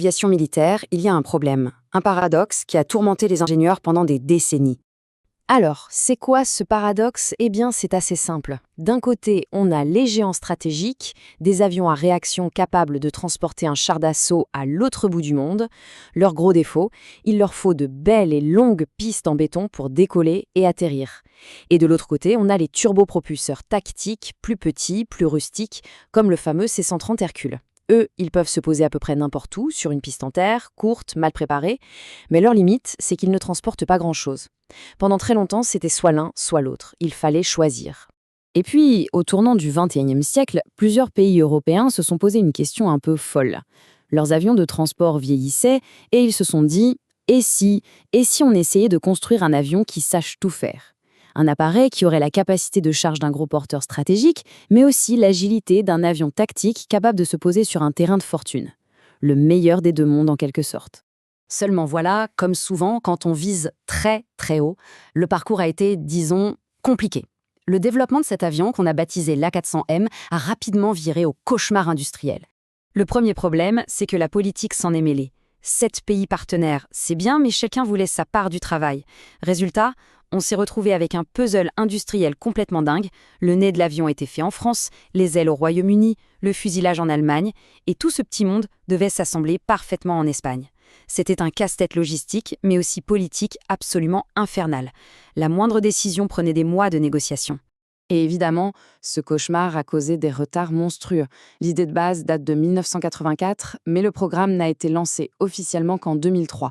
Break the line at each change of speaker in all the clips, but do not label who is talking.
Aviation militaire, il y a un problème, un paradoxe qui a tourmenté les ingénieurs pendant des décennies. Alors, c'est quoi ce paradoxe? Eh bien, c'est assez simple. D'un côté, on a les géants stratégiques, des avions à réaction capables de transporter un char d'assaut à l'autre bout du monde. Leur gros défaut, il leur faut de belles et longues pistes en béton pour décoller et atterrir. Et de l'autre côté, on a les turbopropulseurs tactiques, plus petits, plus rustiques, comme le fameux C-130 Hercule. Eux, ils peuvent se poser à peu près n'importe où, sur une piste en terre, courte, mal préparée, mais leur limite, c'est qu'ils ne transportent pas grand-chose. Pendant très longtemps, c'était soit l'un, soit l'autre. Il fallait choisir. Et puis, au tournant du XXIe siècle, plusieurs pays européens se sont posé une question un peu folle. Leurs avions de transport vieillissaient et ils se sont dit « et si on essayait de construire un avion qui sache tout faire ?» Un appareil qui aurait la capacité de charge d'un gros porteur stratégique, mais aussi l'agilité d'un avion tactique capable de se poser sur un terrain de fortune. Le meilleur des deux mondes en quelque sorte. Seulement voilà, comme souvent, quand on vise très très haut, le parcours a été, disons, compliqué. Le développement de cet avion, qu'on a baptisé l'A400M, a rapidement viré au cauchemar industriel. Le premier problème, c'est que la politique s'en est mêlée. 7 pays partenaires, c'est bien, mais chacun voulait sa part du travail. Résultat, on s'est retrouvé avec un puzzle industriel complètement dingue. Le nez de l'avion était fait en France, les ailes au Royaume-Uni, le fuselage en Allemagne, et tout ce petit monde devait s'assembler parfaitement en Espagne. C'était un casse-tête logistique, mais aussi politique absolument infernal. La moindre décision prenait des mois de négociation. Et évidemment, ce cauchemar a causé des retards monstrueux. L'idée de base date de 1984, mais le programme n'a été lancé officiellement qu'en 2003.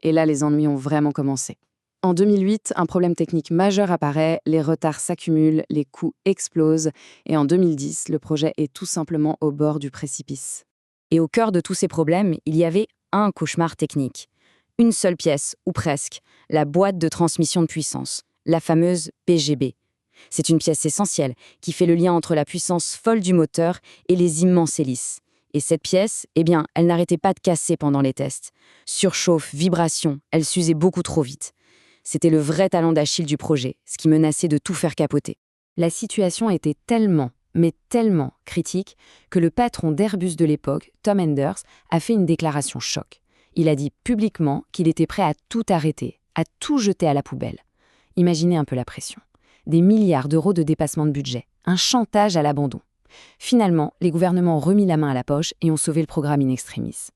Et là, les ennuis ont vraiment commencé. En 2008, un problème technique majeur apparaît, les retards s'accumulent, les coûts explosent, et en 2010, le projet est tout simplement au bord du précipice. Et au cœur de tous ces problèmes, il y avait un cauchemar technique. Une seule pièce, ou presque, la boîte de transmission de puissance, la fameuse PGB. C'est une pièce essentielle qui fait le lien entre la puissance folle du moteur et les immenses hélices. Et cette pièce, eh bien, elle n'arrêtait pas de casser pendant les tests. Surchauffe, vibration, elle s'usait beaucoup trop vite. C'était le vrai talon d'Achille du projet, ce qui menaçait de tout faire capoter. La situation était tellement, mais tellement critique que le patron d'Airbus de l'époque, Tom Enders, a fait une déclaration choc. Il a dit publiquement qu'il était prêt à tout arrêter, à tout jeter à la poubelle. Imaginez un peu la pression. Des milliards d'euros de dépassement de budget, un chantage à l'abandon. Finalement, les gouvernements ont remis la main à la poche et ont sauvé le programme in extremis.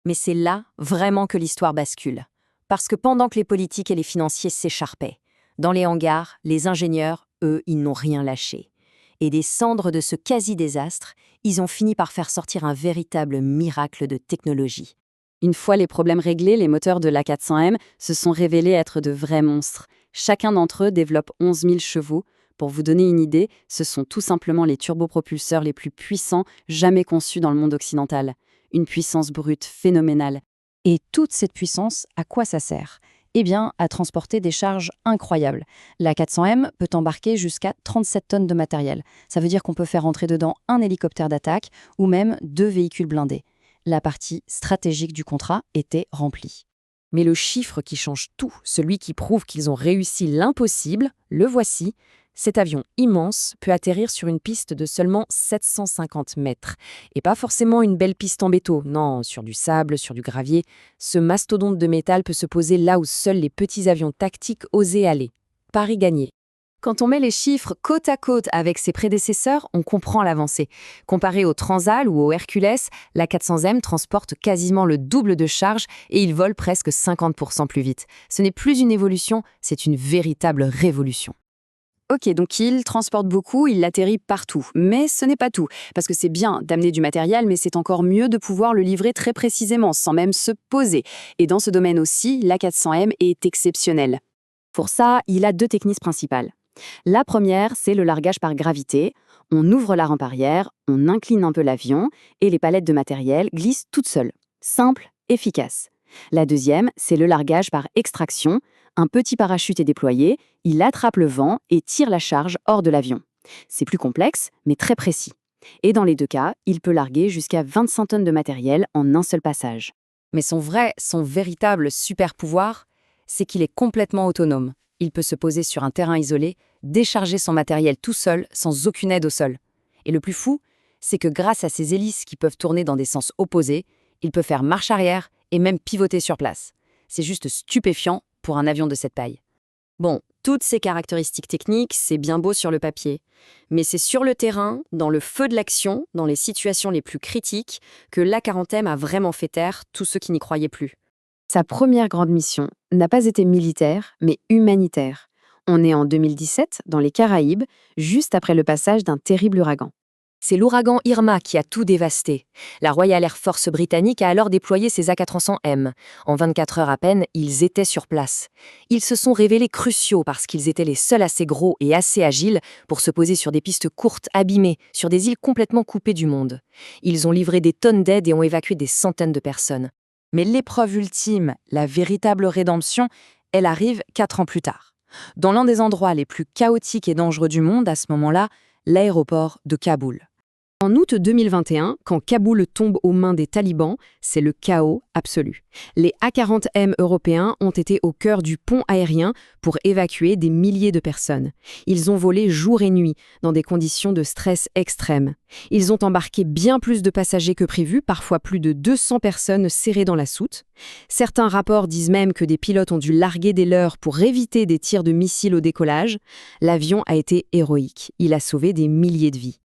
Mais c'est là vraiment que l'histoire bascule. Parce que pendant que les politiques et les financiers s'écharpaient, dans les hangars, les ingénieurs, eux, ils n'ont rien lâché. Et des cendres de ce quasi-désastre, ils ont fini par faire sortir un véritable miracle de technologie. Une fois les problèmes réglés, les moteurs de l'A400M se sont révélés être de vrais monstres. Chacun d'entre eux développe 11 000 chevaux. Pour vous donner une idée, ce sont tout simplement les turbopropulseurs les plus puissants jamais conçus dans le monde occidental. Une puissance brute phénoménale. Et toute cette puissance, à quoi ça sert? Eh bien, à transporter des charges incroyables. La 400M peut embarquer jusqu'à 37 tonnes de matériel. Ça veut dire qu'on peut faire entrer dedans un hélicoptère d'attaque ou même 2 véhicules blindés. La partie stratégique du contrat était remplie. Mais le chiffre qui change tout, celui qui prouve qu'ils ont réussi l'impossible, le voici. Cet avion immense peut atterrir sur une piste de seulement 750 mètres. Et pas forcément une belle piste en béton, non, sur du sable, sur du gravier. Ce mastodonte de métal peut se poser là où seuls les petits avions tactiques osaient aller. Pari gagné. Quand on met les chiffres côte à côte avec ses prédécesseurs, on comprend l'avancée. Comparé au Transal ou au Hercules, la 400M transporte quasiment le double de charge et il vole presque 50% plus vite. Ce n'est plus une évolution, c'est une véritable révolution. Ok, donc il transporte beaucoup, il atterrit partout. Mais ce n'est pas tout, parce que c'est bien d'amener du matériel, mais c'est encore mieux de pouvoir le livrer très précisément, sans même se poser. Et dans ce domaine aussi, l'A400M est exceptionnel. Pour ça, il a 2 techniques principales. La première, c'est le largage par gravité. On ouvre la rampe arrière, on incline un peu l'avion, et les palettes de matériel glissent toutes seules. Simple, efficace. La deuxième, c'est le largage par extraction. Un petit parachute est déployé, il attrape le vent et tire la charge hors de l'avion. C'est plus complexe, mais très précis. Et dans les 2 cas, il peut larguer jusqu'à 25 tonnes de matériel en un seul passage. Mais son véritable super pouvoir, c'est qu'il est complètement autonome. Il peut se poser sur un terrain isolé, décharger son matériel tout seul, sans aucune aide au sol. Et le plus fou, c'est que grâce à ses hélices qui peuvent tourner dans des sens opposés, Il peut faire marche arrière et même pivoter sur place. C'est juste stupéfiant pour un avion de cette taille. Bon, toutes ces caractéristiques techniques, c'est bien beau sur le papier. Mais c'est sur le terrain, dans le feu de l'action, dans les situations les plus critiques, que l'A40M a vraiment fait taire tous ceux qui n'y croyaient plus. Sa première grande mission n'a pas été militaire, mais humanitaire. On est en 2017, dans les Caraïbes, juste après le passage d'un terrible ouragan. C'est l'ouragan Irma qui a tout dévasté. La Royal Air Force britannique a alors déployé ses A400M. En 24 heures à peine, ils étaient sur place. Ils se sont révélés cruciaux parce qu'ils étaient les seuls assez gros et assez agiles pour se poser sur des pistes courtes abîmées, sur des îles complètement coupées du monde. Ils ont livré des tonnes d'aide et ont évacué des centaines de personnes. Mais l'épreuve ultime, la véritable rédemption, elle arrive 4 ans plus tard. Dans l'un des endroits les plus chaotiques et dangereux du monde à ce moment-là, l'aéroport de Kaboul. En août 2021, quand Kaboul tombe aux mains des talibans, c'est le chaos absolu. Les A40M européens ont été au cœur du pont aérien pour évacuer des milliers de personnes. Ils ont volé jour et nuit, dans des conditions de stress extrêmes. Ils ont embarqué bien plus de passagers que prévu, parfois plus de 200 personnes serrées dans la soute. Certains rapports disent même que des pilotes ont dû larguer des leurs pour éviter des tirs de missiles au décollage. L'avion a été héroïque. Il a sauvé des milliers de vies.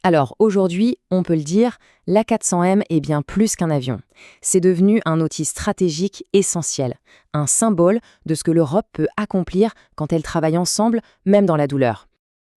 Alors aujourd'hui, on peut le dire, l'A400M est bien plus qu'un avion. C'est devenu un outil stratégique essentiel, un symbole de ce que l'Europe peut accomplir quand elle travaille ensemble, même dans la douleur.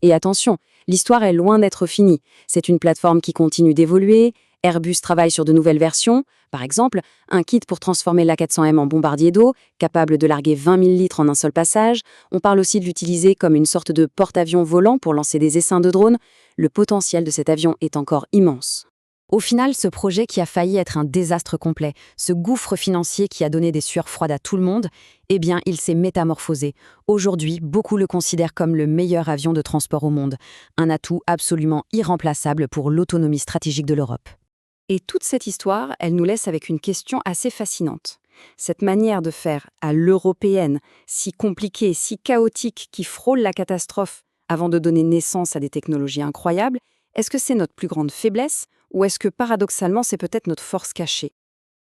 Et attention, l'histoire est loin d'être finie. C'est une plateforme qui continue d'évoluer. Airbus travaille sur de nouvelles versions. Par exemple, un kit pour transformer l'A400M en bombardier d'eau, capable de larguer 20 000 litres en un seul passage. On parle aussi de l'utiliser comme une sorte de porte-avions volant pour lancer des essaims de drones. Le potentiel de cet avion est encore immense. Au final, ce projet qui a failli être un désastre complet, ce gouffre financier qui a donné des sueurs froides à tout le monde, eh bien, il s'est métamorphosé. Aujourd'hui, beaucoup le considèrent comme le meilleur avion de transport au monde, un atout absolument irremplaçable pour l'autonomie stratégique de l'Europe. Et toute cette histoire, elle nous laisse avec une question assez fascinante. Cette manière de faire à l'européenne, si compliquée, si chaotique, qui frôle la catastrophe avant de donner naissance à des technologies incroyables, est-ce que c'est notre plus grande faiblesse ou est-ce que paradoxalement c'est peut-être notre force cachée ?